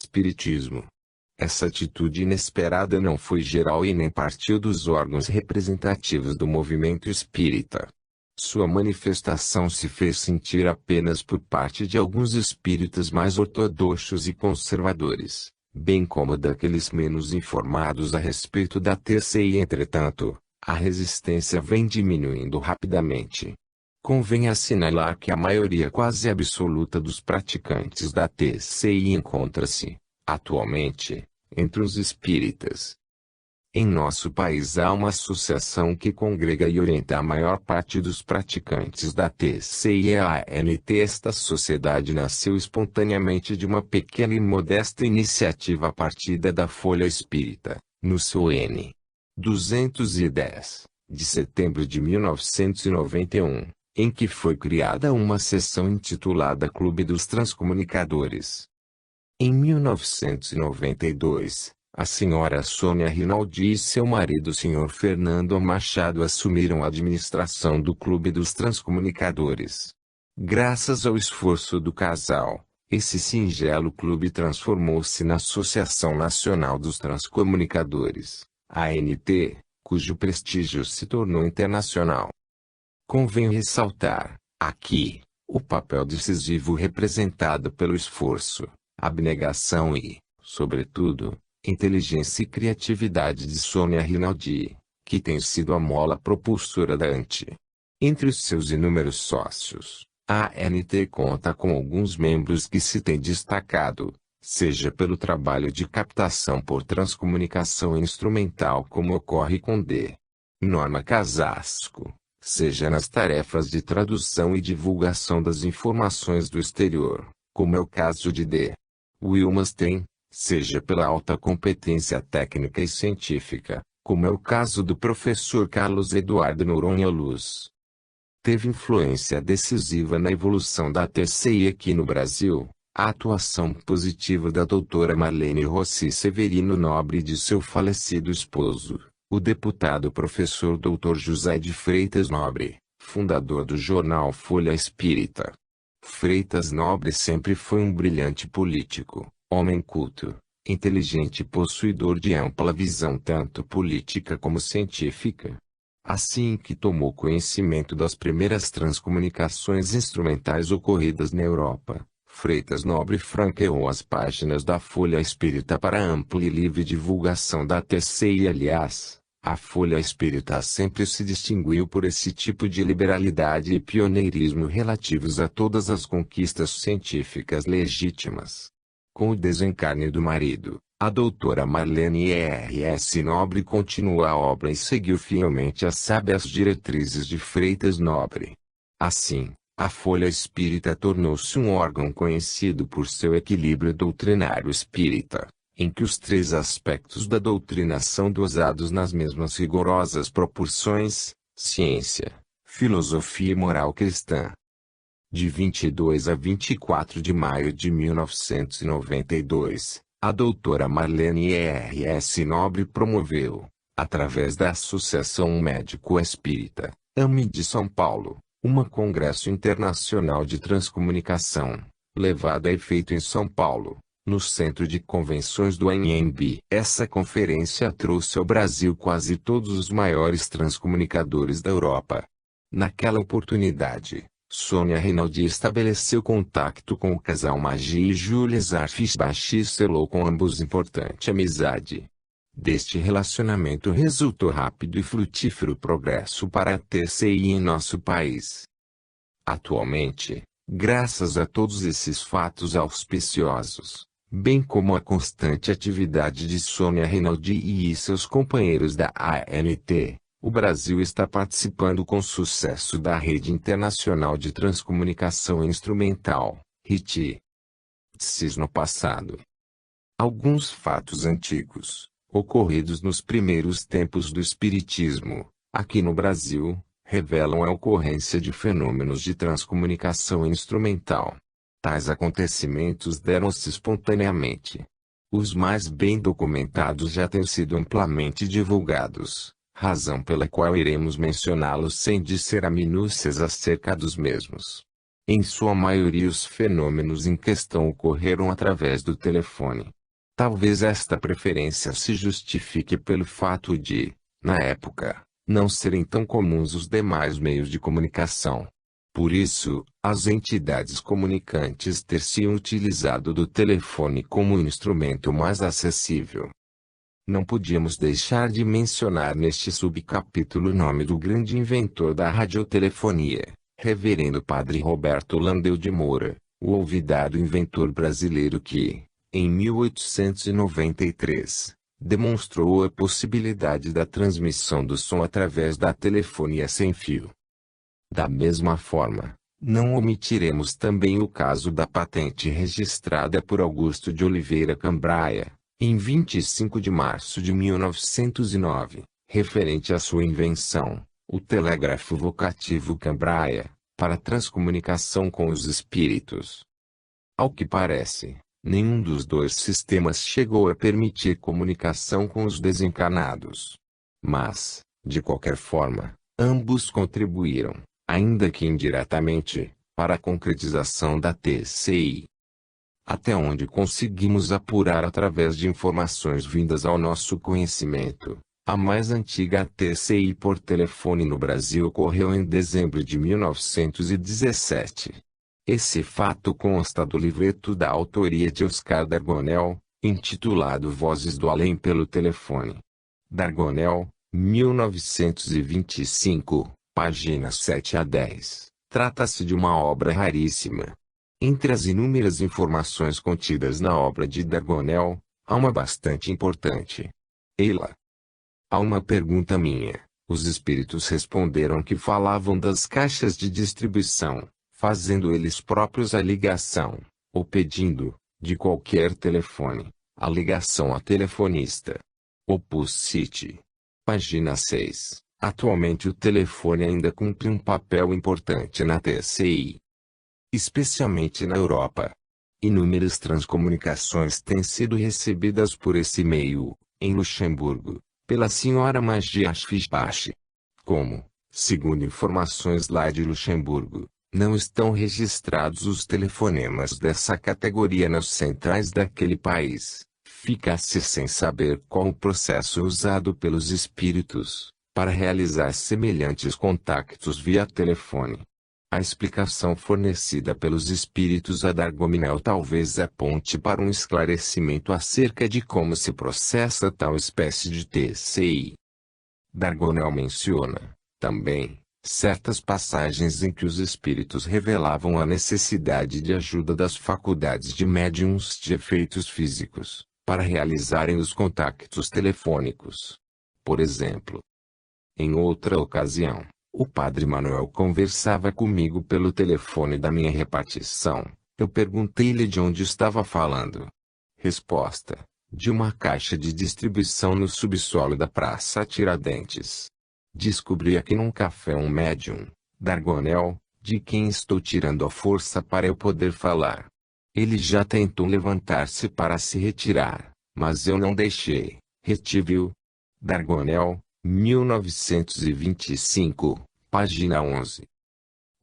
espiritismo. Essa atitude inesperada não foi geral e nem partiu dos órgãos representativos do movimento espírita. Sua manifestação se fez sentir apenas por parte de alguns espíritas mais ortodoxos e conservadores, bem como daqueles menos informados a respeito da TCI. Entretanto, a resistência vem diminuindo rapidamente. Convém assinalar que a maioria quase absoluta dos praticantes da TCI encontra-se, atualmente, entre os espíritas. Em nosso país há uma associação que congrega e orienta a maior parte dos praticantes da TCI-ANT. Esta sociedade nasceu espontaneamente de uma pequena e modesta iniciativa partida da Folha Espírita, no seu N. 210, de setembro de 1991, em que foi criada uma seção intitulada Clube dos Transcomunicadores. Em 1992, a senhora Sônia Rinaldi e seu marido Sr. Fernando Machado assumiram a administração do Clube dos Transcomunicadores. Graças ao esforço do casal, esse singelo clube transformou-se na Associação Nacional dos Transcomunicadores, ANT, cujo prestígio se tornou internacional. Convém ressaltar, aqui, o papel decisivo representado pelo esforço, abnegação e, sobretudo, inteligência e criatividade de Sônia Rinaldi, que tem sido a mola propulsora da ANT. Entre os seus inúmeros sócios, a ANT conta com alguns membros que se têm destacado, seja pelo trabalho de captação por transcomunicação instrumental como ocorre com D. Norma Casasco, seja nas tarefas de tradução e divulgação das informações do exterior, como é o caso de D. Wilmastein, seja pela alta competência técnica e científica, como é o caso do professor Carlos Eduardo Noronha Luz. Teve influência decisiva na evolução da TCI aqui no Brasil, a atuação positiva da doutora Marlene Rossi Severino Nobre e de seu falecido esposo, o deputado professor Dr. José de Freitas Nobre, fundador do jornal Folha Espírita. Freitas Nobre sempre foi um brilhante político, homem culto, inteligente e possuidor de ampla visão tanto política como científica. Assim que tomou conhecimento das primeiras transcomunicações instrumentais ocorridas na Europa, Freitas Nobre franqueou as páginas da Folha Espírita para ampla e livre divulgação da TCI. Aliás, a Folha Espírita sempre se distinguiu por esse tipo de liberalidade e pioneirismo relativos a todas as conquistas científicas legítimas. Com o desencarne do marido, a doutora Marlene R.S. Nobre continuou a obra e seguiu fielmente as sábias diretrizes de Freitas Nobre. Assim, a Folha Espírita tornou-se um órgão conhecido por seu equilíbrio doutrinário espírita, em que os três aspectos da doutrina são dosados nas mesmas rigorosas proporções: ciência, filosofia e moral cristã. De 22 a 24 de maio de 1992, a doutora Marlene R.S. Nobre promoveu, através da Associação Médico Espírita, AME de São Paulo, uma congresso internacional de transcomunicação, levado a efeito em São Paulo, no Centro de Convenções do ANB. Essa conferência trouxe ao Brasil quase todos os maiores transcomunicadores da Europa. Naquela oportunidade, Sônia Rinaldi estabeleceu contato com o casal Maggi e Júlia Zarfisbach e selou com ambos importante amizade. Deste relacionamento resultou rápido e frutífero progresso para a TCI em nosso país. Atualmente, graças a todos esses fatos auspiciosos, bem como a constante atividade de Sônia Rinaldi e seus companheiros da ANT, o Brasil está participando com sucesso da Rede Internacional de Transcomunicação Instrumental, RIT. No passado, alguns fatos antigos, ocorridos nos primeiros tempos do Espiritismo, aqui no Brasil, revelam a ocorrência de fenômenos de transcomunicação instrumental. Tais acontecimentos deram-se espontaneamente. Os mais bem documentados já têm sido amplamente divulgados, razão pela qual iremos mencioná-los sem dizer a minúcias acerca dos mesmos. Em sua maioria os fenômenos em questão ocorreram através do telefone, Talvez esta preferência se justifique pelo fato de, na época, não serem tão comuns os demais meios de comunicação. Por isso, as entidades comunicantes teriam utilizado do telefone como um instrumento mais acessível. Não podíamos deixar de mencionar neste subcapítulo o nome do grande inventor da radiotelefonia, Reverendo Padre Roberto Landel de Moura, o olvidado inventor brasileiro que, em 1893, demonstrou a possibilidade da transmissão do som através da telefonia sem fio. Da mesma forma, não omitiremos também o caso da patente registrada por Augusto de Oliveira Cambraia, em 25 de março de 1909, referente à sua invenção, o telégrafo vocativo Cambraia, para transcomunicação com os espíritos. Ao que parece, nenhum dos dois sistemas chegou a permitir comunicação com os desencarnados. Mas, de qualquer forma, ambos contribuíram, ainda que indiretamente, para a concretização da TCI. Até onde conseguimos apurar através de informações vindas ao nosso conhecimento, a mais antiga TCI por telefone no Brasil ocorreu em dezembro de 1917. Esse fato consta do livreto da autoria de Oscar Dargonel, intitulado Vozes do Além pelo Telefone. Dargonel, 1925, páginas 7 a 10. Trata-se de uma obra raríssima. Entre as inúmeras informações contidas na obra de Dargonel, há uma bastante importante. Eila. A uma pergunta minha, os espíritos responderam que falavam das caixas de distribuição, fazendo eles próprios a ligação, ou pedindo, de qualquer telefone, a ligação a telefonista. Opus City. Página 6. Atualmente o telefone ainda cumpre um papel importante na TCI. Especialmente na Europa. Inúmeras transcomunicações têm sido recebidas por esse meio, em Luxemburgo, pela senhora Magia Fischbach. Como, segundo informações lá de Luxemburgo, não estão registrados os telefonemas dessa categoria nas centrais daquele país, fica-se sem saber qual o processo usado pelos espíritos, para realizar semelhantes contactos via telefone. A explicação fornecida pelos espíritos a Dargonel talvez aponte para um esclarecimento acerca de como se processa tal espécie de TCI. Dargonel menciona, também, certas passagens em que os espíritos revelavam a necessidade de ajuda das faculdades de médiuns de efeitos físicos, para realizarem os contactos telefônicos. Por exemplo, em outra ocasião, o padre Manuel conversava comigo pelo telefone da minha repartição. Eu perguntei-lhe de onde estava falando. Resposta: de uma caixa de distribuição no subsolo da Praça Tiradentes. Descobri aqui num café um médium, Dargonel, de quem estou tirando a força para eu poder falar. Ele já tentou levantar-se para se retirar, mas eu não deixei. Retive-o. Dargonel, 1925, página 11.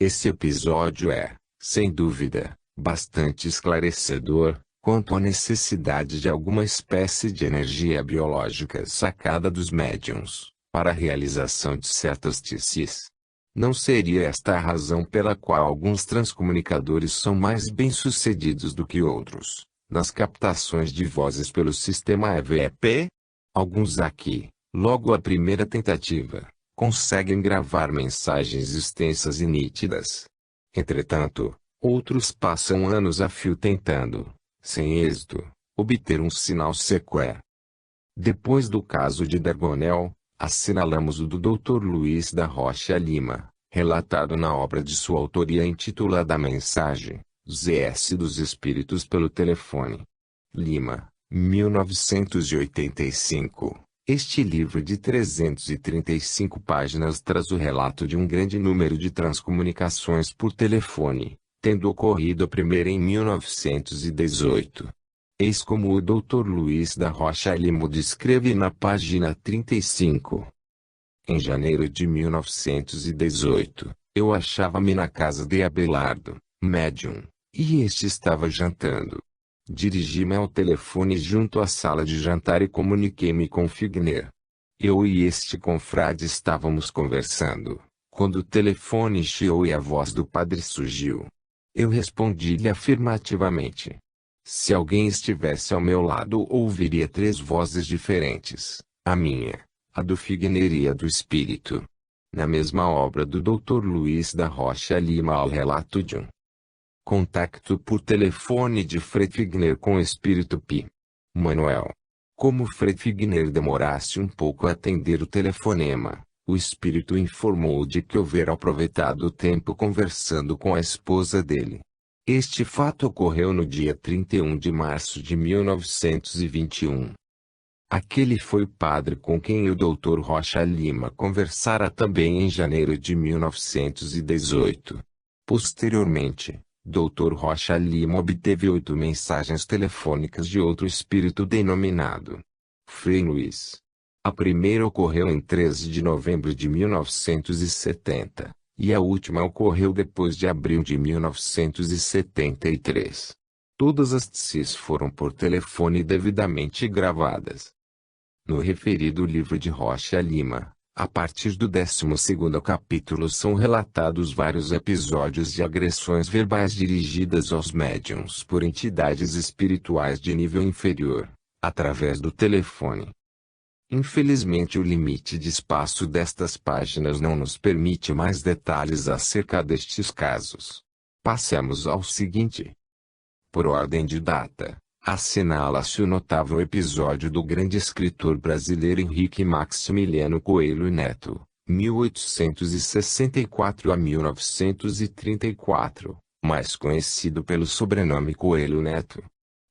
Esse episódio é, sem dúvida, bastante esclarecedor, quanto à necessidade de alguma espécie de energia biológica sacada dos médiuns, para a realização de certas TCIs. Não seria esta a razão pela qual alguns transcomunicadores são mais bem-sucedidos do que outros, nas captações de vozes pelo sistema EVP? Alguns aqui, logo à primeira tentativa, conseguem gravar mensagens extensas e nítidas. Entretanto, outros passam anos a fio tentando, sem êxito, obter um sinal sequer. Depois do caso de Dargonel, assinalamos o do Dr. Luiz da Rocha Lima, relatado na obra de sua autoria intitulada Mensagem, ZS dos Espíritos pelo Telefone. Lima, 1985. Este livro de 335 páginas traz o relato de um grande número de transcomunicações por telefone, tendo ocorrido a primeira em 1918. Eis como o Dr. Luiz da Rocha Lima descreve na página 35. Em janeiro de 1918, eu achava-me na casa de Abelardo, médium, e este estava jantando. Dirigi-me ao telefone junto à sala de jantar e comuniquei-me com Figner. Eu e este confrade estávamos conversando, quando o telefone chiou e a voz do padre surgiu. Eu respondi-lhe afirmativamente. Se alguém estivesse ao meu lado ouviria três vozes diferentes, a minha, a do Figner e a do Espírito. Na mesma obra do Dr. Luiz da Rocha Lima ao relato de um contacto por telefone de Frei Figner com o Espírito Pi. Manuel. Como Frei Figner demorasse um pouco a atender o telefonema, o Espírito informou de que houvera aproveitado o tempo conversando com a esposa dele. Este fato ocorreu no dia 31 de março de 1921. Aquele foi o padre com quem o Dr. Rocha Lima conversara também em janeiro de 1918. Posteriormente, Dr. Rocha Lima obteve 8 mensagens telefônicas de outro espírito denominado Frei Luiz. A primeira ocorreu em 13 de novembro de 1970, e a última ocorreu depois de abril de 1973. Todas as TCs foram por telefone devidamente gravadas. No referido livro de Rocha Lima, a partir do 12º capítulo são relatados vários episódios de agressões verbais dirigidas aos médiuns por entidades espirituais de nível inferior, através do telefone. Infelizmente o limite de espaço destas páginas não nos permite mais detalhes acerca destes casos. Passemos ao seguinte. Por ordem de data. Assinala-se o notável episódio do grande escritor brasileiro Henrique Maximiliano Coelho Neto, 1864 a 1934, mais conhecido pelo sobrenome Coelho Neto.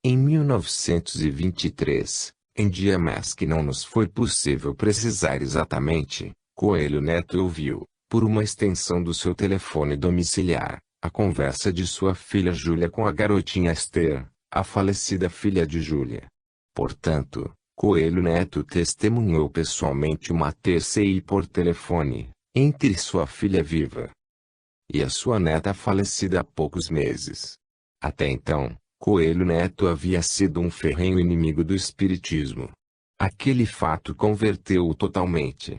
Em 1923, em dia mês que não nos foi possível precisar exatamente, Coelho Neto ouviu, por uma extensão do seu telefone domiciliar, a conversa de sua filha Júlia com a garotinha Esther, a falecida filha de Júlia. Portanto, Coelho Neto testemunhou pessoalmente uma TCI por telefone, entre sua filha viva e a sua neta falecida há poucos meses. Até então, Coelho Neto havia sido um ferrenho inimigo do espiritismo. Aquele fato converteu-o totalmente.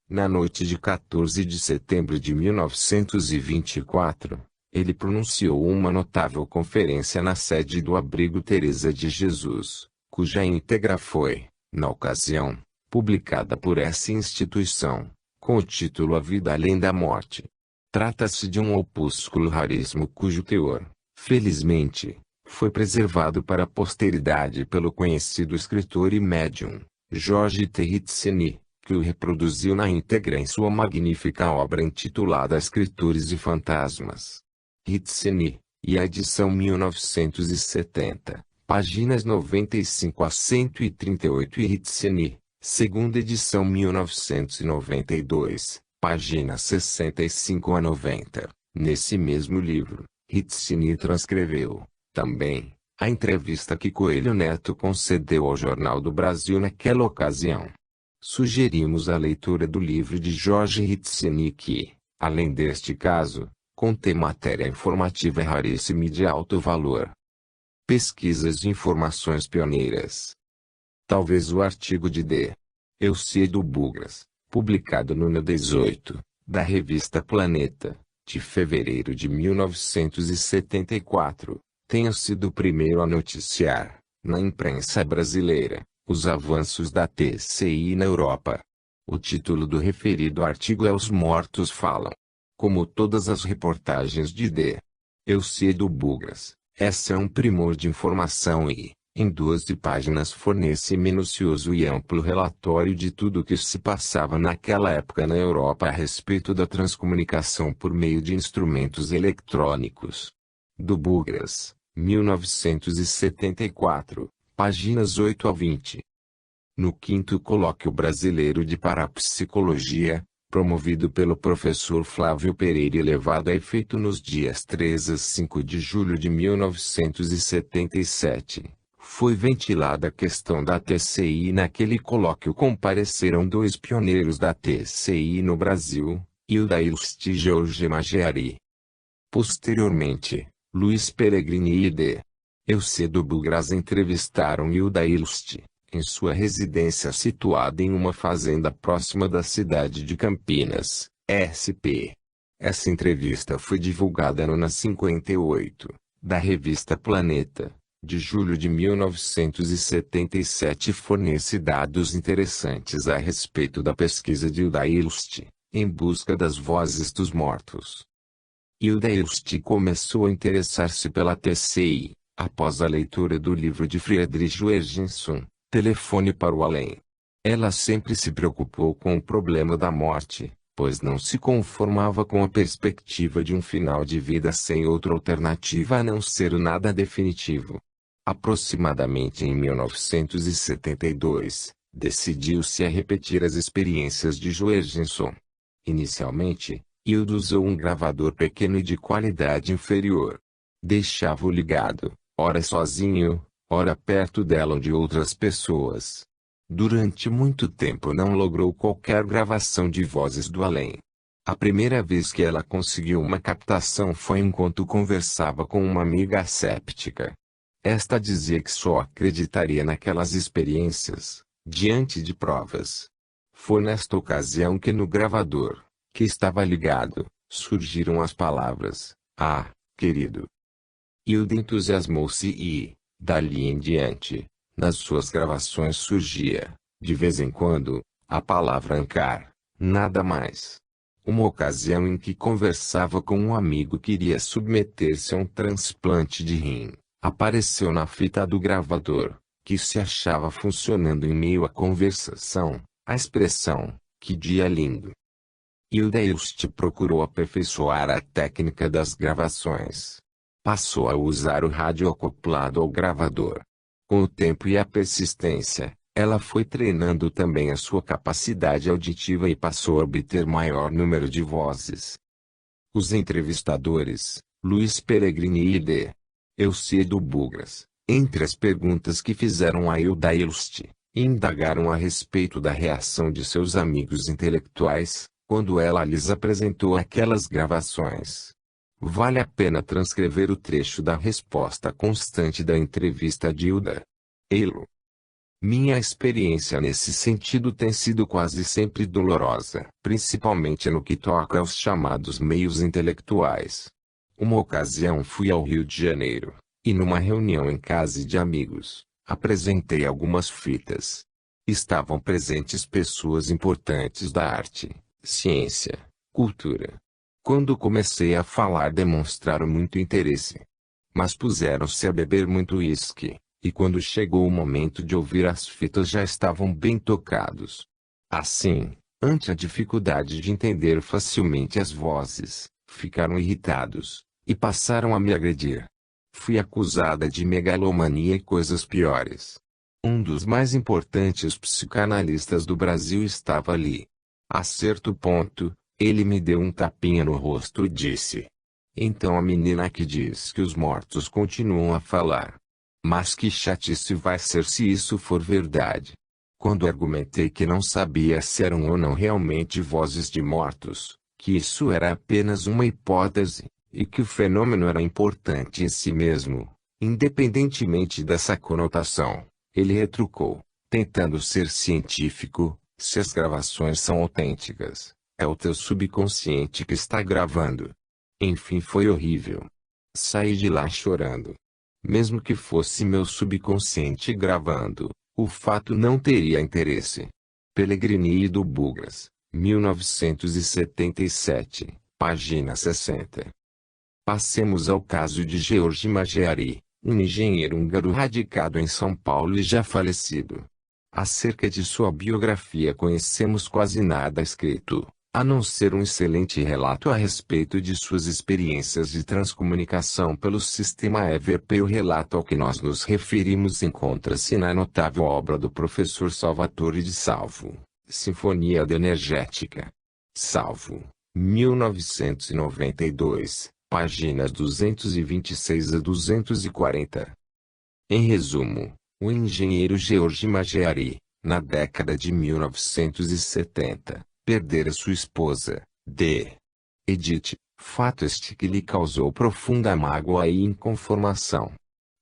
Na noite de 14 de setembro de 1924, ele pronunciou uma notável conferência na sede do Abrigo Teresa de Jesus, cuja íntegra foi, na ocasião, publicada por essa instituição, com o título A Vida Além da Morte. Trata-se de um opúsculo raríssimo cujo teor, felizmente, foi preservado para a posteridade pelo conhecido escritor e médium, Jorge Territseni, que o reproduziu na íntegra em sua magnífica obra intitulada Escritores e Fantasmas. Ritseni, e a edição 1970, páginas 95 a 138 e Ritseni, segunda edição 1992, páginas 65 a 90. Nesse mesmo livro, Ritseni transcreveu, também, a entrevista que Coelho Neto concedeu ao Jornal do Brasil naquela ocasião. Sugerimos a leitura do livro de Jorge Ritseni que, além deste caso, contém matéria informativa raríssima e de alto valor. Pesquisas e informações pioneiras. Talvez o artigo de D. Eucídio Bugras, publicado no 18, da revista Planeta, de fevereiro de 1974, tenha sido o primeiro a noticiar, na imprensa brasileira, os avanços da TCI na Europa. O título do referido artigo é Os Mortos Falam. Como todas as reportagens de D. Eucídio Bugras, essa é um primor de informação e, em 12 páginas fornece minucioso e amplo relatório de tudo o que se passava naquela época na Europa a respeito da transcomunicação por meio de instrumentos eletrônicos. Do Bugras, 1974, páginas 8 a 20. No 5º Colóquio Brasileiro de Parapsicologia, promovido pelo professor Flávio Pereira e levado a efeito nos dias 3 a 5 de julho de 1977, foi ventilada a questão da TCI e naquele colóquio compareceram 2 pioneiros da TCI no Brasil, Hilda Ilst e Jorge Maggiari. Posteriormente, Luiz Pellegrini e D. Eucedo Bugras entrevistaram Hilda Ilst, em sua residência situada em uma fazenda próxima da cidade de Campinas, SP. Essa entrevista foi divulgada no Na 58, da revista Planeta, de julho de 1977 e fornece dados interessantes a respeito da pesquisa de Hilda Ilst, em busca das vozes dos mortos. Hilda Ilst começou a interessar-se pela TCI, após a leitura do livro de Friedrich Jürgenson, Telefone para o Além. Ela sempre se preocupou com o problema da morte, pois não se conformava com a perspectiva de um final de vida sem outra alternativa a não ser o nada definitivo. Aproximadamente em 1972, decidiu-se a repetir as experiências de Jürgenson. Inicialmente, Hilda usou um gravador pequeno e de qualidade inferior. Deixava-o ligado, ora sozinho, ora perto dela ou de outras pessoas. Durante muito tempo não logrou qualquer gravação de vozes do além. A primeira vez que ela conseguiu uma captação foi enquanto conversava com uma amiga asséptica. Esta dizia que só acreditaria naquelas experiências, diante de provas. Foi nesta ocasião que no gravador, que estava ligado, surgiram as palavras: "Ah, querido." Hilda entusiasmou-se e, dali em diante, nas suas gravações surgia, de vez em quando, a palavra Ankar, nada mais. Uma ocasião em que conversava com um amigo que iria submeter-se a um transplante de rim, apareceu na fita do gravador, que se achava funcionando em meio à conversação, a expressão: "Que dia lindo." Hilda Ilst procurou aperfeiçoar a técnica das gravações. Passou a usar o rádio acoplado ao gravador. Com o tempo e a persistência, ela foi treinando também a sua capacidade auditiva e passou a obter maior número de vozes. Os entrevistadores, Luiz Pellegrini e D. Eucedo Bugras, entre as perguntas que fizeram a Hilda Ilst, indagaram a respeito da reação de seus amigos intelectuais, quando ela lhes apresentou aquelas gravações. Vale a pena transcrever o trecho da resposta constante da entrevista de Hilda. Elo. Minha experiência nesse sentido tem sido quase sempre dolorosa, principalmente no que toca aos chamados meios intelectuais. Uma ocasião fui ao Rio de Janeiro, e numa reunião em casa de amigos, apresentei algumas fitas. Estavam presentes pessoas importantes da arte, ciência, cultura. Quando comecei a falar demonstraram muito interesse. Mas puseram-se a beber muito uísque, e quando chegou o momento de ouvir as fitas já estavam bem tocados. Assim, ante a dificuldade de entender facilmente as vozes, ficaram irritados, e passaram a me agredir. Fui acusada de megalomania e coisas piores. Um dos mais importantes psicanalistas do Brasil estava ali. A certo ponto, ele me deu um tapinha no rosto e disse: "Então a menina que diz que os mortos continuam a falar. Mas que chatice vai ser se isso for verdade." Quando argumentei que não sabia se eram ou não realmente vozes de mortos, que isso era apenas uma hipótese, e que o fenômeno era importante em si mesmo, independentemente dessa conotação, ele retrucou, tentando ser científico: "Se as gravações são autênticas, é o teu subconsciente que está gravando." Enfim, foi horrível. Saí de lá chorando. Mesmo que fosse meu subconsciente gravando, o fato não teria interesse. Pellegrini e do Bugras, 1977, página 60. Passemos ao caso de George Maggiari, um engenheiro húngaro radicado em São Paulo e já falecido. Acerca de sua biografia conhecemos quase nada escrito, a não ser um excelente relato a respeito de suas experiências de transcomunicação pelo sistema EVP. O relato ao que nós nos referimos encontra-se na notável obra do professor Salvatore de Salvo, Sinfonia de Energética. Salvo, 1992, páginas 226 a 240. Em resumo, o engenheiro George Maggiari, na década de 1970, perdera sua esposa, D. Edith, fato este que lhe causou profunda mágoa e inconformação.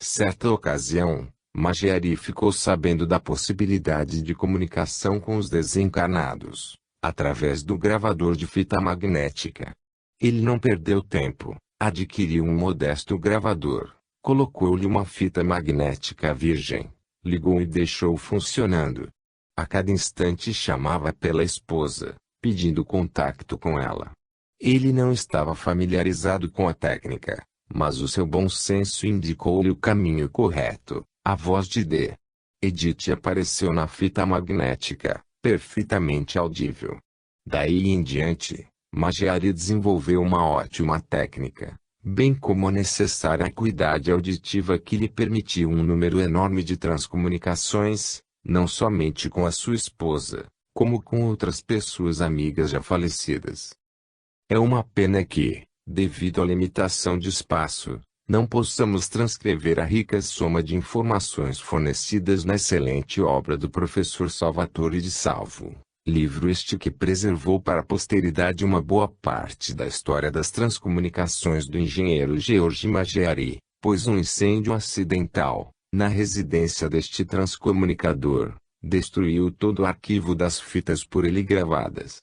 Certa ocasião, Maggiari ficou sabendo da possibilidade de comunicação com os desencarnados, através do gravador de fita magnética. Ele não perdeu tempo, adquiriu um modesto gravador, colocou-lhe uma fita magnética virgem, ligou e deixou funcionando. A cada instante chamava pela esposa, pedindo contato com ela. Ele não estava familiarizado com a técnica, mas o seu bom senso indicou-lhe o caminho correto. A voz de D. Edith apareceu na fita magnética, perfeitamente audível. Daí em diante, Maggiari desenvolveu uma ótima técnica, bem como a necessária acuidade auditiva que lhe permitiu um número enorme de transcomunicações, não somente com a sua esposa, como com outras pessoas amigas já falecidas. É uma pena que, devido à limitação de espaço, não possamos transcrever a rica soma de informações fornecidas na excelente obra do professor Salvatore de Salvo, livro este que preservou para a posteridade uma boa parte da história das transcomunicações do engenheiro George Maggiari, pois um incêndio acidental, na residência deste transcomunicador, destruiu todo o arquivo das fitas por ele gravadas.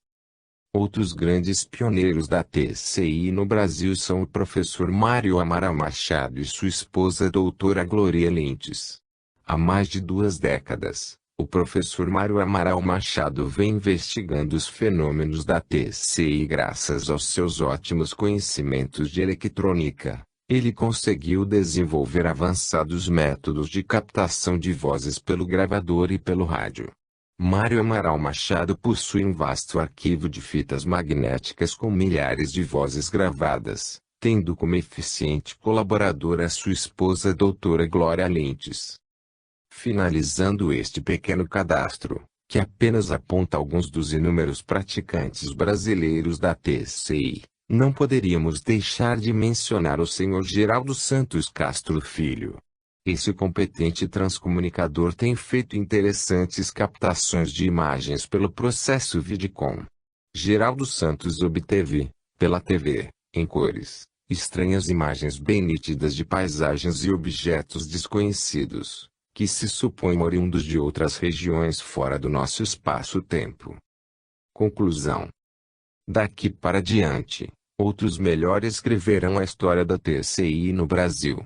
Outros grandes pioneiros da TCI no Brasil são o professor Mário Amaral Machado e sua esposa doutora Gloria Lentes. Há mais de 2 décadas, o professor Mário Amaral Machado vem investigando os fenômenos da TCI graças aos seus ótimos conhecimentos de eletrônica. Ele conseguiu desenvolver avançados métodos de captação de vozes pelo gravador e pelo rádio. Mário Amaral Machado possui um vasto arquivo de fitas magnéticas com milhares de vozes gravadas, tendo como eficiente colaboradora sua esposa doutora Glória Lentes. Finalizando este pequeno cadastro, que apenas aponta alguns dos inúmeros praticantes brasileiros da TCI, não poderíamos deixar de mencionar o senhor Geraldo Santos Castro Filho. Esse competente transcomunicador tem feito interessantes captações de imagens pelo processo Vidicom. Geraldo Santos obteve, pela TV, em cores, estranhas imagens bem nítidas de paisagens e objetos desconhecidos, que se supõem oriundos de outras regiões fora do nosso espaço-tempo. Conclusão. Daqui para diante, outros melhores escreverão a história da TCI no Brasil.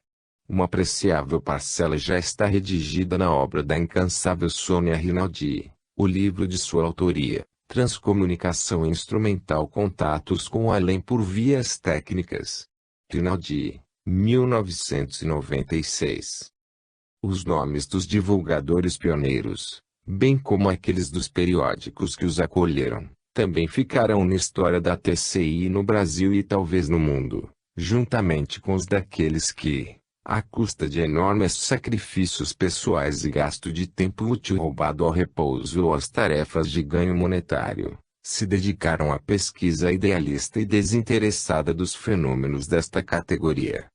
Uma apreciável parcela já está redigida na obra da incansável Sônia Rinaldi, o livro de sua autoria, Transcomunicação Instrumental Contatos com o Além por Vias Técnicas. Rinaldi, 1996. Os nomes dos divulgadores pioneiros, bem como aqueles dos periódicos que os acolheram, também ficarão na história da TCI no Brasil e talvez no mundo, juntamente com os daqueles que, à custa de enormes sacrifícios pessoais e gasto de tempo útil roubado ao repouso ou às tarefas de ganho monetário, se dedicaram à pesquisa idealista e desinteressada dos fenômenos desta categoria.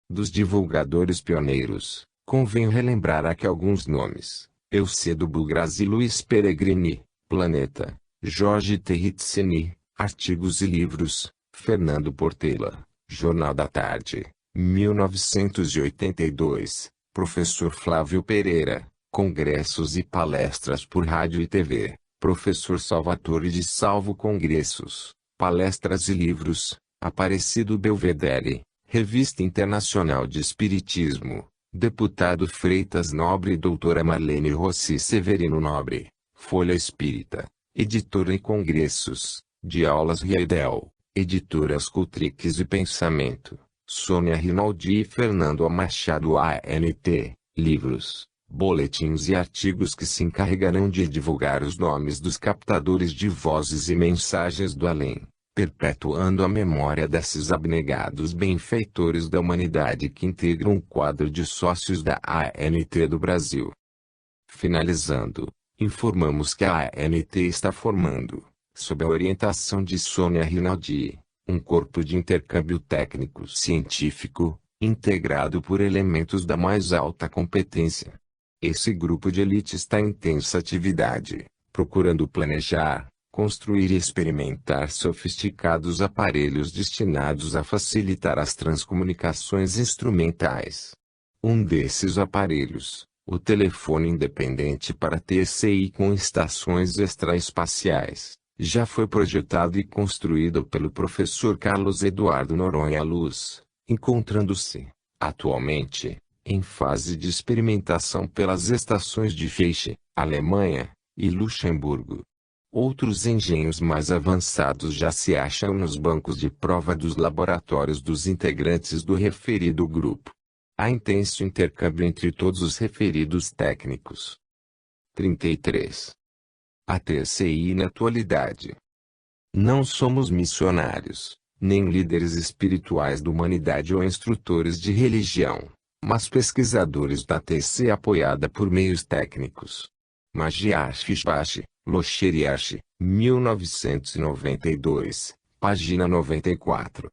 Dos divulgadores pioneiros, convém relembrar aqui alguns nomes: Eucedo Bugras e Luiz Peregrini, Planeta, Jorge Terrizzini, Artigos e Livros, Fernando Portela, Jornal da Tarde, 1982, Professor Flávio Pereira, Congressos e Palestras por Rádio e TV, Professor Salvatore de Salvo Congressos, Palestras e Livros, Aparecido Belvedere, Revista Internacional de Espiritismo, Deputado Freitas Nobre e Doutora Marlene Rossi Severino Nobre, Folha Espírita, Editora e Congressos, de Aulas Riedel, Editoras Cultrix e Pensamento, Sônia Rinaldi e Fernando Machado ANT, livros, boletins e artigos que se encarregarão de divulgar os nomes dos captadores de vozes e mensagens do além, perpetuando a memória desses abnegados benfeitores da humanidade que integram um quadro de sócios da ANT do Brasil. Finalizando, informamos que a ANT está formando, sob a orientação de Sônia Rinaldi, um corpo de intercâmbio técnico-científico, integrado por elementos da mais alta competência. Esse grupo de elite está em intensa atividade, procurando planejar, construir e experimentar sofisticados aparelhos destinados a facilitar as transcomunicações instrumentais. Um desses aparelhos, o telefone independente para TCI com estações extraespaciais, já foi projetado e construído pelo professor Carlos Eduardo Noronha Luz, encontrando-se, atualmente, em fase de experimentação pelas estações de Feixe, Alemanha, e Luxemburgo. Outros engenhos mais avançados já se acham nos bancos de prova dos laboratórios dos integrantes do referido grupo. Há intenso intercâmbio entre todos os referidos técnicos. 33. A TCI na atualidade. Não somos missionários, nem líderes espirituais da humanidade ou instrutores de religião, mas pesquisadores da TC apoiada por meios técnicos. Magiashi Bashi, Locheriashi, 1992, página 94.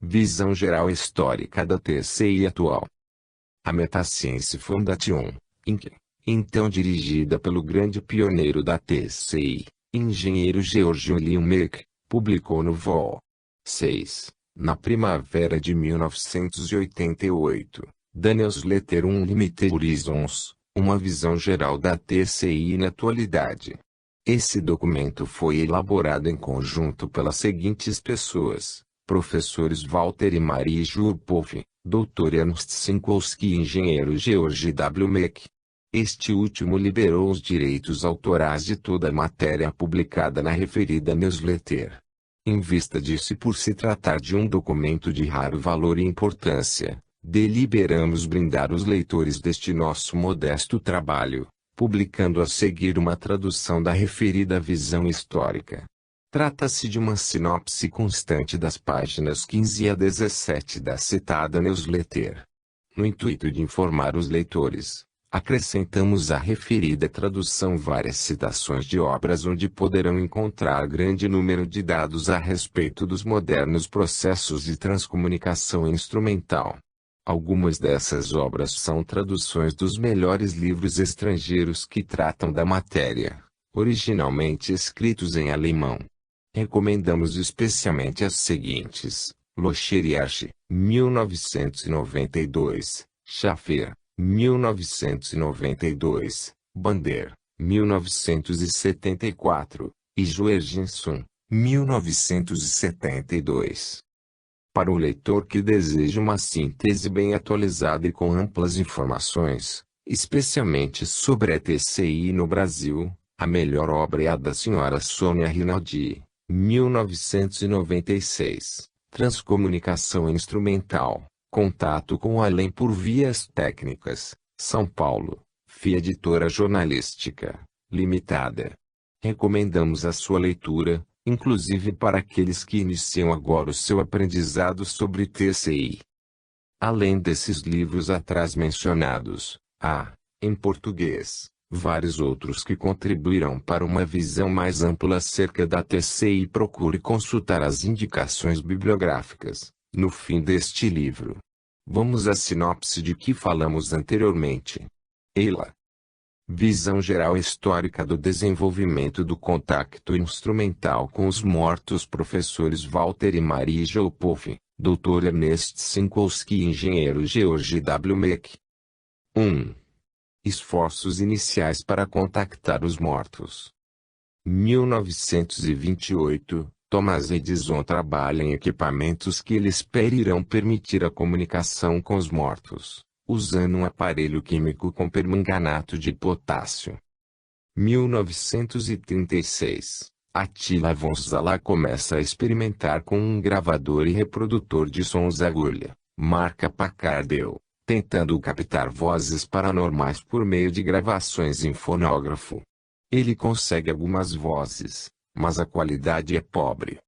Visão geral histórica da TCI atual. A Metaciência Foundation, Inc., então dirigida pelo grande pioneiro da TCI, engenheiro George William, publicou no Vol. 6, na primavera de 1988, The Newsletter Unlimited Horizons, uma visão geral da TCI na atualidade. Esse documento foi elaborado em conjunto pelas seguintes pessoas: professores Walter e Marie Jurpoff, Dr. Ernst Sinkowski e engenheiro George W. Meck. Este último liberou os direitos autorais de toda a matéria publicada na referida newsletter. Em vista disso e por se tratar de um documento de raro valor e importância, deliberamos brindar os leitores deste nosso modesto trabalho, publicando a seguir uma tradução da referida visão histórica. Trata-se de uma sinopse constante das páginas 15 a 17 da citada newsletter. No intuito de informar os leitores, acrescentamos à referida tradução várias citações de obras onde poderão encontrar grande número de dados a respeito dos modernos processos de transcomunicação instrumental. Algumas dessas obras são traduções dos melhores livros estrangeiros que tratam da matéria, originalmente escritos em alemão. Recomendamos especialmente as seguintes: Locheriashi, 1992, Schaffer, 1992, Bander, 1974, e Joergensen, 1972. Para o leitor que deseja uma síntese bem atualizada e com amplas informações, especialmente sobre a TCI no Brasil, a melhor obra é a da Sra. Sônia Rinaldi, 1996, Transcomunicação Instrumental, Contato com o Além por Vias Técnicas, São Paulo, FIA Editora Jornalística, Limitada. Recomendamos a sua leitura, inclusive para aqueles que iniciam agora o seu aprendizado sobre TCI. Além desses livros atrás mencionados, há, em português, vários outros que contribuirão para uma visão mais ampla acerca da TCI. Procure consultar as indicações bibliográficas, no fim deste livro. Vamos à sinopse de que falamos anteriormente. EILA. Visão geral histórica do desenvolvimento do contacto instrumental com os mortos. Professores Walter e Marie Jurpoff, Dr. Ernest Sinkowski e engenheiro George W. Meck. 1. Esforços iniciais para contactar os mortos. 1928, Thomas Edison trabalha em equipamentos que ele espera irão permitir a comunicação com os mortos, usando um aparelho químico com permanganato de potássio. 1936, Attila von Zala começa a experimentar com um gravador e reprodutor de sons agulha, marca Packardell, tentando captar vozes paranormais por meio de gravações em fonógrafo. Ele consegue algumas vozes, mas a qualidade é pobre.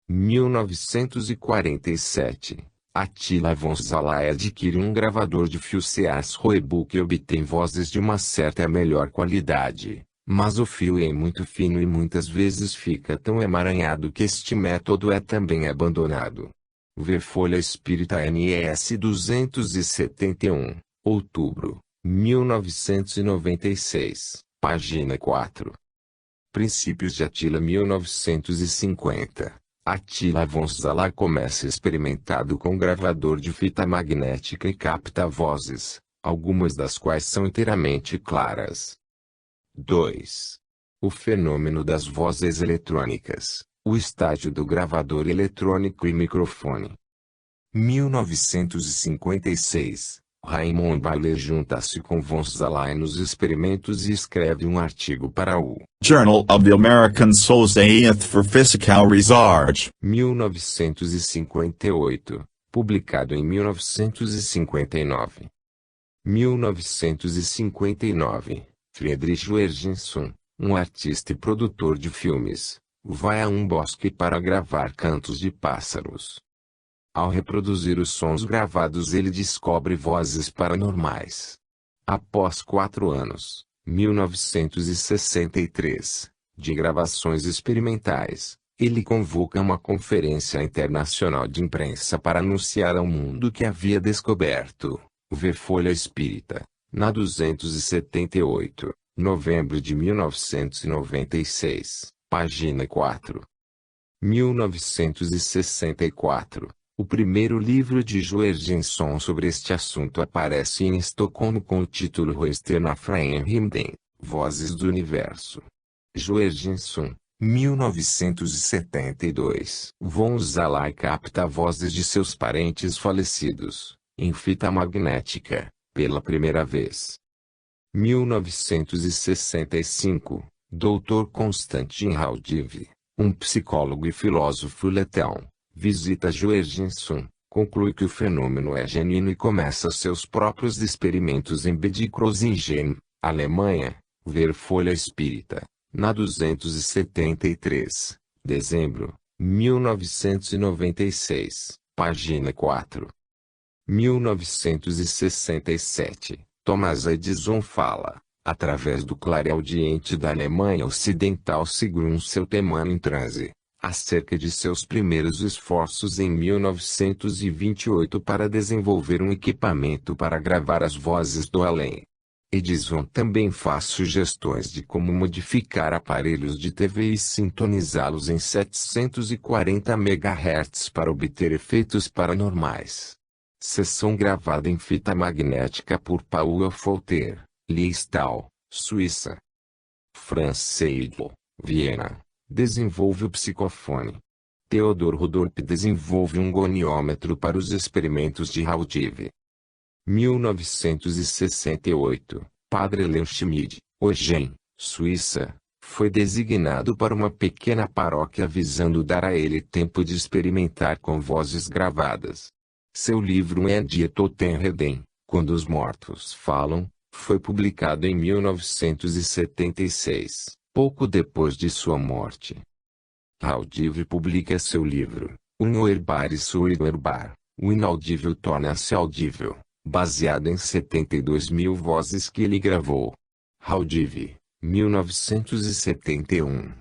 1947, Attila von Zala adquire um gravador de fio Sears Roebuck e obtém vozes de uma certa melhor qualidade, mas o fio é muito fino e muitas vezes fica tão emaranhado que este método é também abandonado. V. Folha Espírita NES 271, outubro, 1996, página 4. Princípios de Attila 1950. Attila von Szalay começa experimentado com gravador de fita magnética e capta vozes, algumas das quais são inteiramente claras. 2. O fenômeno das vozes eletrônicas, o estágio do gravador eletrônico e microfone. 1956, Raymond Bailey junta-se com von Szalay nos experimentos e escreve um artigo para o Journal of the American Society for Physical Research. 1958, publicado em 1959. 1959, Friedrich Wergenson, um artista e produtor de filmes, vai a um bosque para gravar cantos de pássaros. Ao reproduzir os sons gravados, ele descobre vozes paranormais. Após 4 anos, 1963, de gravações experimentais, ele convoca uma conferência internacional de imprensa para anunciar ao mundo que havia descoberto ver Folha Espírita, na 278, novembro de 1996, página 4. 1964. O primeiro livro de Wergenson sobre este assunto aparece em Estocolmo com o título Röster nach Framhimden, Vozes do Universo. Wergenson, 1972. Von Szalay capta vozes de seus parentes falecidos, em fita magnética, pela primeira vez. 1965. Dr. Konstantin Raudive, um psicólogo e filósofo letão, visita Wergenson, conclui que o fenômeno é genuíno e começa seus próprios experimentos em Bad-Krozingen, Alemanha, ver Folha Espírita, na 273, dezembro, 1996, página 4. 1967, Thomas Edison fala, através do clareaudiente da Alemanha Ocidental segundo seu tema em transe, acerca de seus primeiros esforços em 1928 para desenvolver um equipamento para gravar as vozes do além. Edison também faz sugestões de como modificar aparelhos de TV e sintonizá-los em 740 MHz para obter efeitos paranormais. Sessão gravada em fita magnética por Paul Folter, Liestal, Suíça. Franz Seidel, Viena, desenvolve o psicofone. Theodor Rudolph desenvolve um goniômetro para os experimentos de Raudive. 1968, Padre Leon Schmid, Eugen, Suíça, foi designado para uma pequena paróquia visando dar a ele tempo de experimentar com vozes gravadas. Seu livro En die Toten reden, Quando os Mortos Falam, foi publicado em 1976, pouco depois de sua morte. Raudive publica seu livro, Unhörbar e Unhörbar, o inaudível torna-se audível, baseado em 72.000 vozes que ele gravou. Raudive, 1971.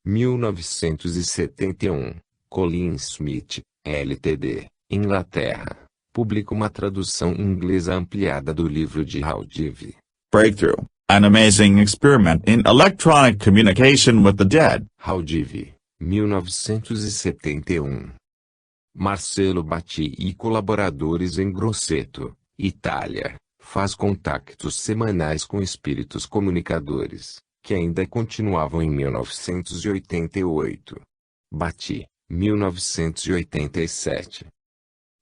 1971, Colin Smith, Ltd., Inglaterra, publica uma tradução inglesa ampliada do livro de Raudive. Breakthrough, an amazing experiment in electronic communication with the dead. Raudive, 1971. Marcelo Batti e colaboradores em Grosseto, Itália, faz contactos semanais com espíritos comunicadores, que ainda continuavam em 1988. Batti, 1987.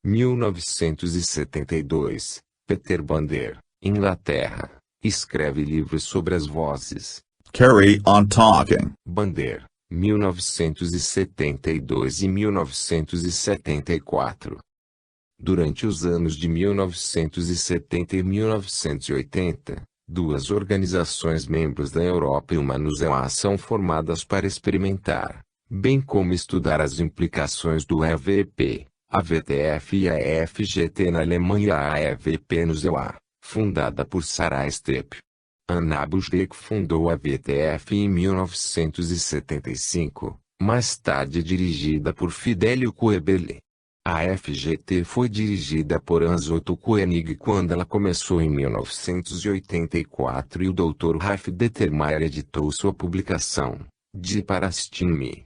1972, Peter Bander, Inglaterra, escreve livros sobre as vozes. Carry on talking. Bander, 1972 e 1974. Durante os anos de 1970 e 1980, duas organizações membros da Europa e uma nos EUA são formadas para experimentar, bem como estudar as implicações do EVP. A VTF e a FGT na Alemanha e a EVP no EUA, fundada por Sarah Strepp. Anna Busdek fundou a VTF em 1975, mais tarde dirigida por Fidelio Kuebele. A FGT foi dirigida por Hans-Otto Koenig quando ela começou em 1984 e o Dr. Ralf Dettermeier editou sua publicação, Die Parastime.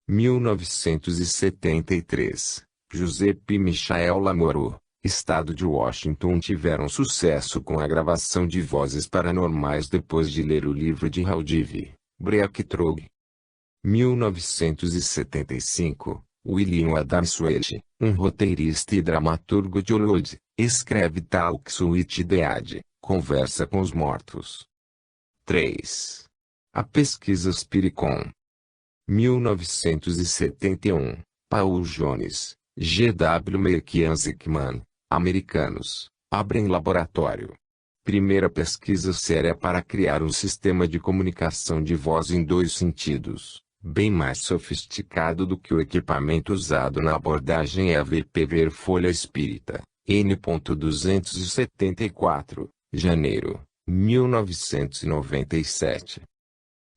1973, Giuseppe Michael Lamoureux, Estado de Washington tiveram sucesso com a gravação de vozes paranormais depois de ler o livro de Haldive, Breakthrough. 1975, William Adams Welch, um roteirista e dramaturgo de Hollywood, escreve Talks with the Dead, Conversa com os Mortos. 3. A pesquisa Spiricon. 1971, Paul Jones, G.W. Zickman, americanos, abrem laboratório. Primeira pesquisa séria para criar um sistema de comunicação de voz em dois sentidos, bem mais sofisticado do que o equipamento usado na abordagem EVP Ver Folha Espírita, N.274, janeiro, 1997.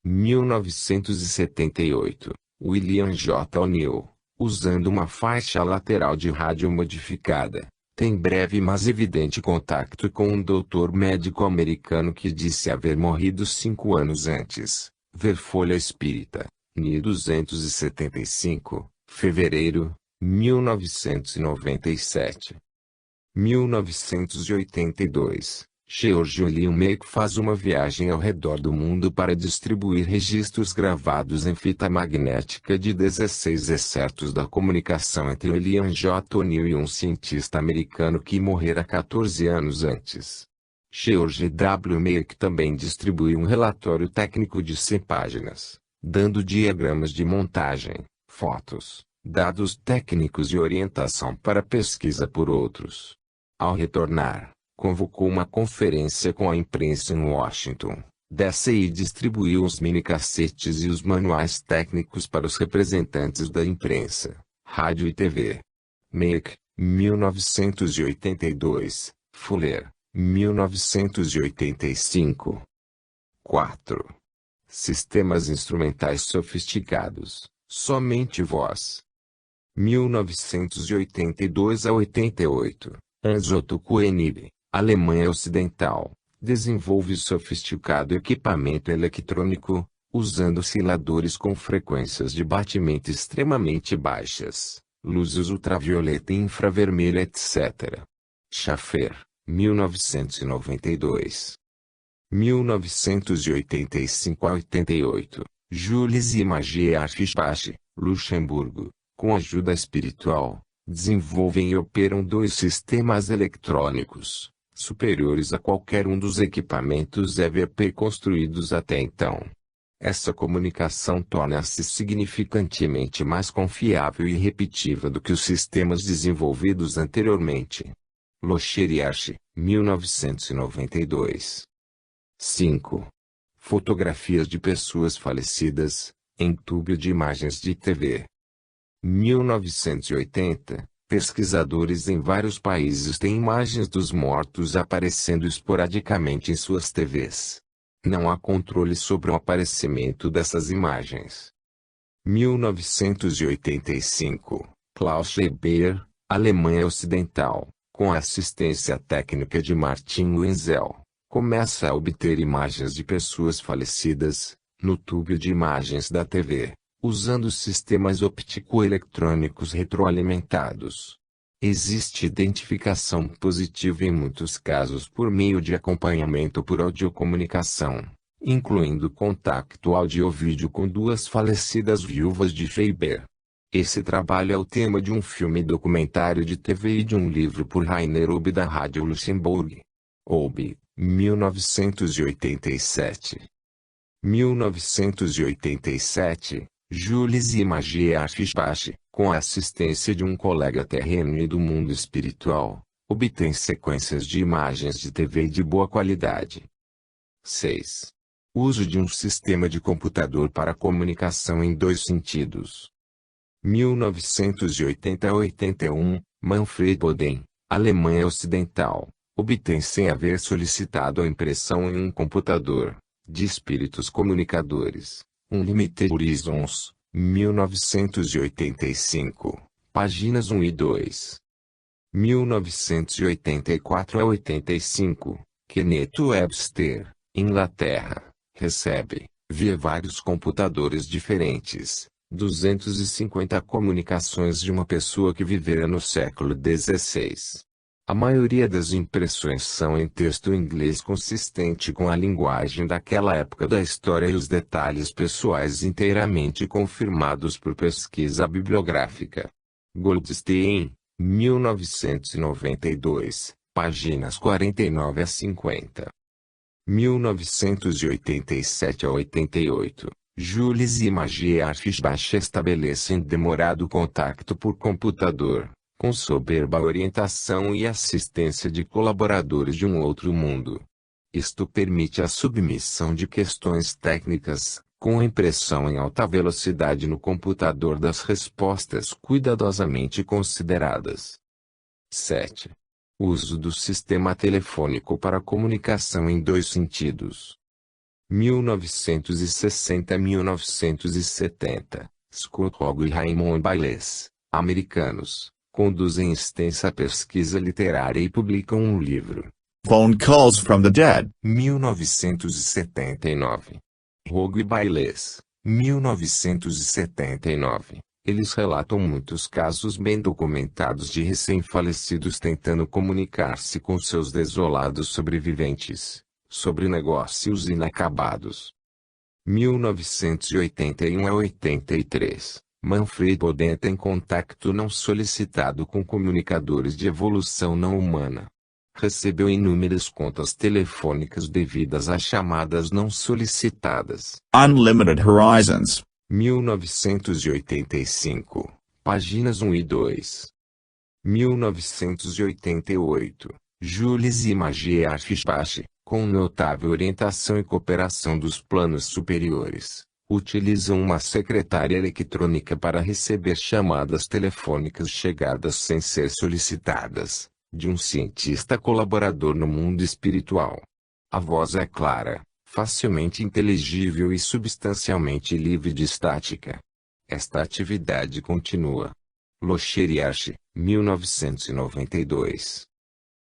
1978, William J. O'Neill, usando uma faixa lateral de rádio modificada, tem breve mas evidente contato com um doutor médico americano que disse haver morrido 5 anos antes. Ver Folha Espírita, NI 275, fevereiro, 1997. 1982, George William Meek faz uma viagem ao redor do mundo para distribuir registros gravados em fita magnética de 16 excertos da comunicação entre William J. O'Neill e um cientista americano que morrera 14 anos antes. George W. Meek também distribuiu um relatório técnico de 100 páginas, dando diagramas de montagem, fotos, dados técnicos e orientação para pesquisa por outros. Ao retornar, convocou uma conferência com a imprensa em Washington, DC e distribuiu os mini-cassetes e os manuais técnicos para os representantes da imprensa, rádio e TV. Meek, 1982, Fuller, 1985. 4. Sistemas instrumentais sofisticados, somente voz. 1982 a 88, Anzoto Koenig, Alemanha Ocidental, desenvolve sofisticado equipamento eletrônico, usando osciladores com frequências de batimento extremamente baixas, luzes ultravioleta e infravermelha etc. Schaffer, 1992. 1985 a 88, Jules Image Arfispach, Luxemburgo, com ajuda espiritual, desenvolvem e operam dois sistemas eletrônicos, superiores a qualquer um dos equipamentos EVP construídos até então. Essa comunicação torna-se significantemente mais confiável e repetível do que os sistemas desenvolvidos anteriormente. Locher e Arch, 1992. 5. Fotografias de pessoas falecidas, em tubo de imagens de TV. 1980, pesquisadores em vários países têm imagens dos mortos aparecendo esporadicamente em suas TVs. Não há controle sobre o aparecimento dessas imagens. 1985, Klaus Schreiber, Alemanha Ocidental, com a assistência técnica de Martin Wenzel, começa a obter imagens de pessoas falecidas, no tubo de imagens da TV, usando sistemas óptico-eletrônicos retroalimentados. Existe identificação positiva em muitos casos por meio de acompanhamento por audiocomunicação, incluindo contato áudio-vídeo com duas falecidas viúvas de Schreiber. Esse trabalho é o tema de um filme documentário de TV e de um livro por Rainer Obi da Rádio Luxemburgo. Obi, 1987. 1987, Jules Image Arfispach, com a assistência de um colega terreno e do mundo espiritual, obtém sequências de imagens de TV de boa qualidade. 6. Uso de um sistema de computador para comunicação em dois sentidos. 1980 a 81, Manfred Boden, Alemanha Ocidental, obtém sem haver solicitado a impressão em um computador, de espíritos comunicadores, Unlimited Horizons, 1985, páginas 1 e 2. 1984 a 85, Kenneth Webster, Inglaterra, recebe, via vários computadores diferentes, 250 comunicações de uma pessoa que vivera no século XVI. A maioria das impressões são em texto inglês consistente com a linguagem daquela época da história e os detalhes pessoais inteiramente confirmados por pesquisa bibliográfica. Goldstein, 1992, páginas 49 a 50. 1987 a 88. Jules Image Arfischbach estabelecem demorado contato por computador, com soberba orientação e assistência de colaboradores de um outro mundo. Isto permite a submissão de questões técnicas, com impressão em alta velocidade no computador das respostas cuidadosamente consideradas. 7. Uso do sistema telefônico para comunicação em dois sentidos. 1960-1970, Scott Rogo e Raymond Bailes, americanos, conduzem extensa pesquisa literária e publicam um livro. Phone Calls from the Dead. 1979. Rogo e Bailes, 1979. Eles relatam muitos casos bem documentados de recém-falecidos tentando comunicar-se com seus desolados sobreviventes, sobre negócios inacabados. 1981 a 83. Manfred Boden tem contato não solicitado com comunicadores de evolução não humana. Recebeu inúmeras contas telefônicas devidas a chamadas não solicitadas. Unlimited Horizons. 1985, páginas 1 e 2. 1988, Jules Image Arfischbach, com notável orientação e cooperação dos planos superiores, utilizam uma secretária eletrônica para receber chamadas telefônicas chegadas sem ser solicitadas, de um cientista colaborador no mundo espiritual. A voz é clara, facilmente inteligível e substancialmente livre de estática. Esta atividade continua. Locheriache, 1992.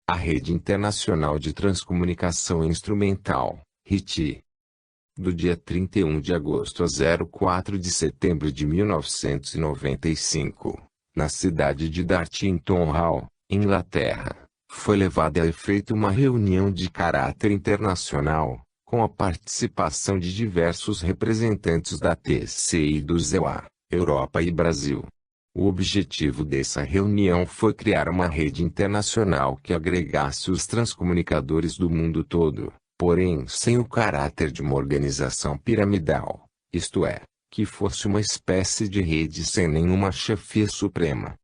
A Rede Internacional de Transcomunicação Instrumental, RIT. Do dia 31 de agosto a 04 de setembro de 1995, na cidade de Dartington Hall, Inglaterra, foi levada a efeito uma reunião de caráter internacional, com a participação de diversos representantes da TCI e do ZEUA, Europa e Brasil. O objetivo dessa reunião foi criar uma rede internacional que agregasse os transcomunicadores do mundo todo, porém sem o caráter de uma organização piramidal, isto é, que fosse uma espécie de rede sem nenhuma chefia suprema.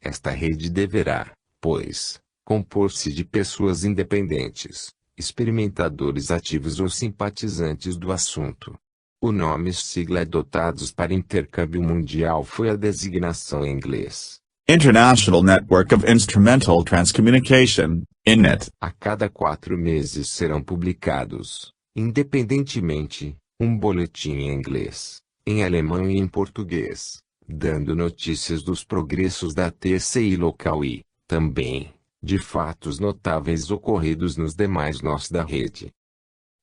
Esta rede deverá, pois, compor-se de pessoas independentes, experimentadores ativos ou simpatizantes do assunto. O nome sigla adotados para intercâmbio mundial foi a designação em inglês. International Network of Instrumental Transcommunication, INET. A cada 4 meses serão publicados, independentemente, um boletim em inglês, em alemão e em português, dando notícias dos progressos da TCI local e, também, de fatos notáveis ocorridos nos demais nós da rede.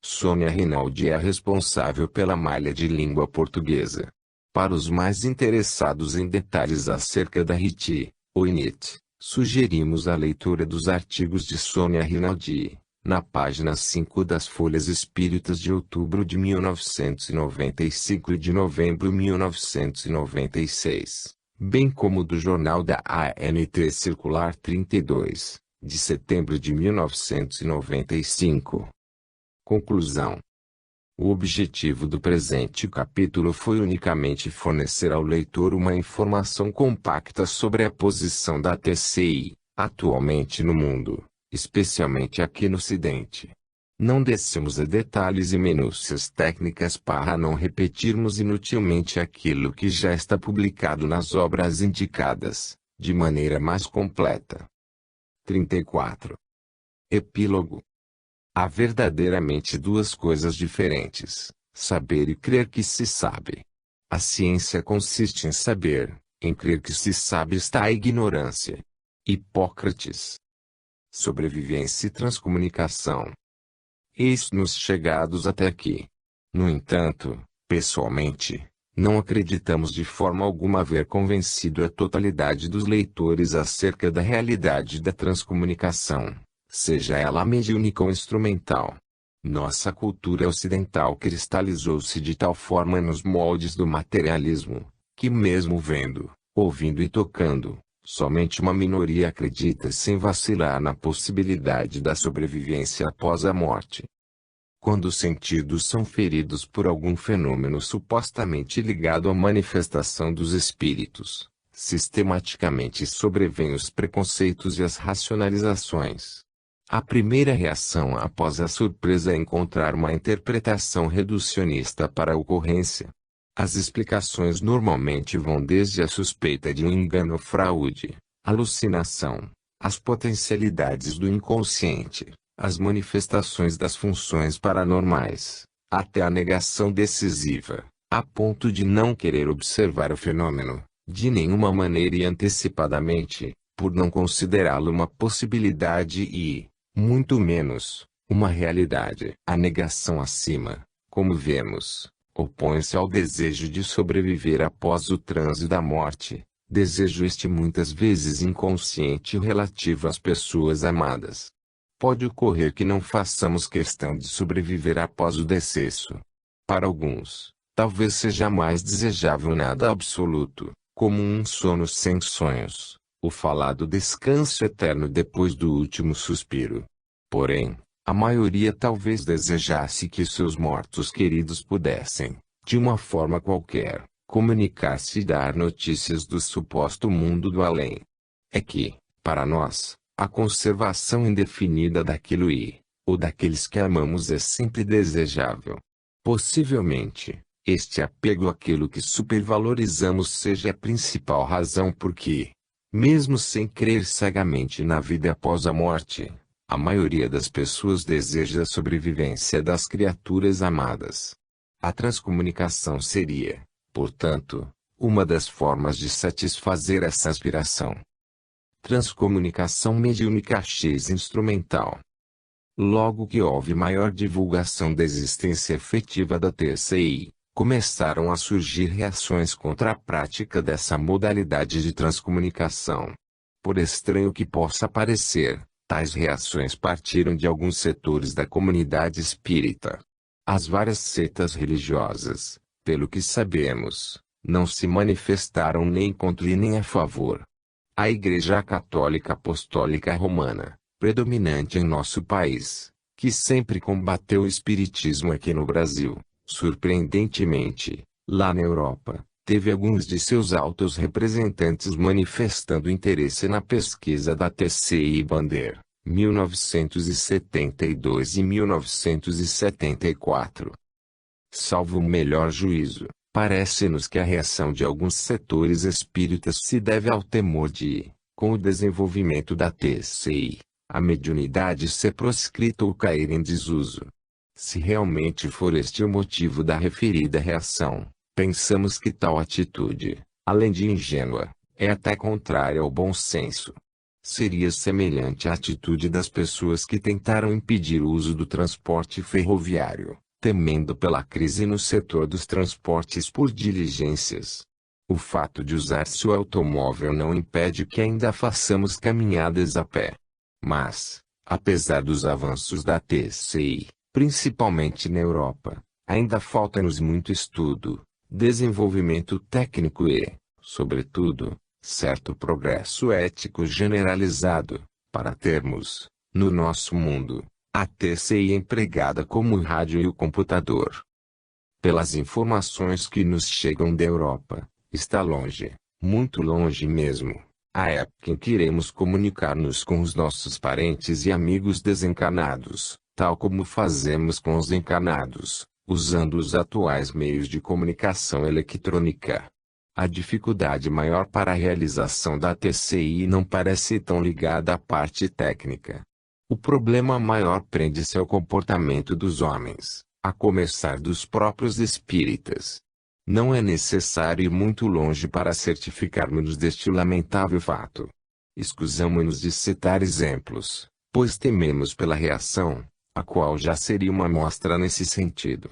Sônia Rinaldi é a responsável pela malha de língua portuguesa. Para os mais interessados em detalhes acerca da RIT, ou INET, sugerimos a leitura dos artigos de Sônia Rinaldi, na página 5 das Folhas Espíritas de outubro de 1995 e de novembro de 1996, bem como do jornal da ANT Circular 32, de setembro de 1995. Conclusão. O objetivo do presente capítulo foi unicamente fornecer ao leitor uma informação compacta sobre a posição da TCI, atualmente no mundo, especialmente aqui no Ocidente. Não descemos a detalhes e minúcias técnicas para não repetirmos inutilmente aquilo que já está publicado nas obras indicadas, de maneira mais completa. 34. Epílogo. Há verdadeiramente duas coisas diferentes, saber e crer que se sabe. A ciência consiste em saber, em crer que se sabe está a ignorância. Hipócrates. Sobrevivência e transcomunicação. Eis-nos chegados até aqui. No entanto, pessoalmente, Não acreditamos de forma alguma haver convencido a totalidade dos leitores acerca da realidade da transcomunicação, seja ela mediúnica ou instrumental. Nossa cultura ocidental cristalizou-se de tal forma nos moldes do materialismo, que mesmo vendo, ouvindo e tocando, somente uma minoria acredita sem vacilar na possibilidade da sobrevivência após a morte. Quando os sentidos são feridos por algum fenômeno supostamente ligado à manifestação dos espíritos, sistematicamente sobrevêm os preconceitos e as racionalizações. A primeira reação após a surpresa é encontrar uma interpretação reducionista para a ocorrência. As explicações normalmente vão desde a suspeita de um engano ou fraude, alucinação, as potencialidades do inconsciente, as manifestações das funções paranormais, até a negação decisiva, a ponto de não querer observar o fenômeno, de nenhuma maneira e antecipadamente, por não considerá-lo uma possibilidade e, muito menos, uma realidade. A negação acima, como vemos, opõe-se ao desejo de sobreviver após o transe da morte, desejo este muitas vezes inconsciente e relativo às pessoas amadas. Pode ocorrer que não façamos questão de sobreviver após o decesso. Para alguns, talvez seja mais desejável nada absoluto, como um sono sem sonhos, o falado descanso eterno depois do último suspiro. Porém, a maioria talvez desejasse que seus mortos queridos pudessem, de uma forma qualquer, comunicar-se e dar notícias do suposto mundo do além. É que, para nós, a conservação indefinida daquilo ou daqueles que amamos é sempre desejável. Possivelmente, este apego àquilo que supervalorizamos seja a principal razão por que, mesmo sem crer cegamente na vida após a morte, a maioria das pessoas deseja a sobrevivência das criaturas amadas. A transcomunicação seria, portanto, uma das formas de satisfazer essa aspiração. Transcomunicação mediúnica x instrumental. Logo que houve maior divulgação da existência efetiva da TCI, começaram a surgir reações contra a prática dessa modalidade de transcomunicação. Por estranho que possa parecer, tais reações partiram de alguns setores da comunidade espírita. As várias seitas religiosas, pelo que sabemos, não se manifestaram nem contra e nem a favor. A Igreja Católica Apostólica Romana, predominante em nosso país, que sempre combateu o espiritismo aqui no Brasil, surpreendentemente, lá na Europa, teve alguns de seus altos representantes manifestando interesse na pesquisa da TCI Bander, 1972 e 1974. Salvo o melhor juízo, parece-nos que a reação de alguns setores espíritas se deve ao temor de, com o desenvolvimento da TCI, a mediunidade ser proscrita ou cair em desuso. Se realmente for este o motivo da referida reação, pensamos que tal atitude, além de ingênua, é até contrária ao bom senso. Seria semelhante à atitude das pessoas que tentaram impedir o uso do transporte ferroviário, temendo pela crise no setor dos transportes por diligências. O fato de usar-se o automóvel não impede que ainda façamos caminhadas a pé. Mas, apesar dos avanços da TCI, principalmente na Europa, ainda falta-nos muito estudo, desenvolvimento técnico e, sobretudo, certo progresso ético generalizado, para termos, no nosso mundo, a TCI empregada como o rádio e o computador. Pelas informações que nos chegam da Europa, está longe, muito longe mesmo, a época em que iremos comunicar-nos com os nossos parentes e amigos desencarnados, tal como fazemos com os encarnados, usando os atuais meios de comunicação eletrônica. A dificuldade maior para a realização da TCI não parece tão ligada à parte técnica. O problema maior prende-se ao comportamento dos homens, a começar dos próprios espíritas. Não é necessário ir muito longe para certificarmos deste lamentável fato. Escusamo-nos de citar exemplos, pois tememos pela reação, a qual já seria uma mostra nesse sentido.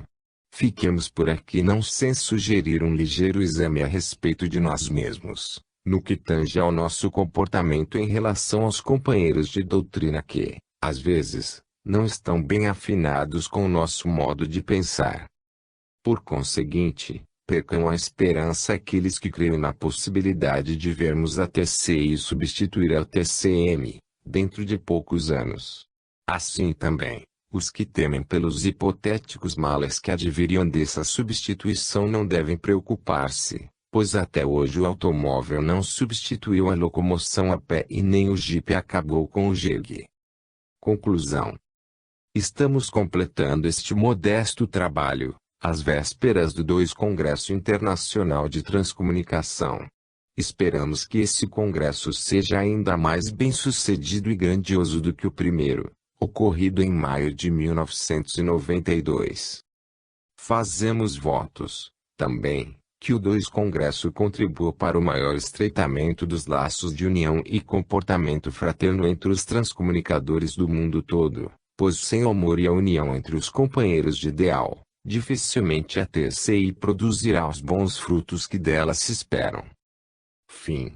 Fiquemos por aqui não sem sugerir um ligeiro exame a respeito de nós mesmos, no que tange ao nosso comportamento em relação aos companheiros de doutrina que, às vezes, não estão bem afinados com o nosso modo de pensar. Por conseguinte, percam a esperança aqueles que creem na possibilidade de vermos a TCI substituir a TCM, dentro de poucos anos. Assim também, os que temem pelos hipotéticos males que adviriam dessa substituição não devem preocupar-se, pois até hoje o automóvel não substituiu a locomoção a pé e nem o jipe acabou com o jegue. Conclusão. Estamos completando este modesto trabalho, às vésperas do 2º Congresso Internacional de Transcomunicação. Esperamos que esse congresso seja ainda mais bem-sucedido e grandioso do que o primeiro, ocorrido em maio de 1992. Fazemos votos, também, que o 2º Congresso contribua para o maior estreitamento dos laços de união e comportamento fraterno entre os transcomunicadores do mundo todo, pois sem o amor e a união entre os companheiros de ideal, dificilmente a TCI produzirá os bons frutos que dela se esperam. Fim.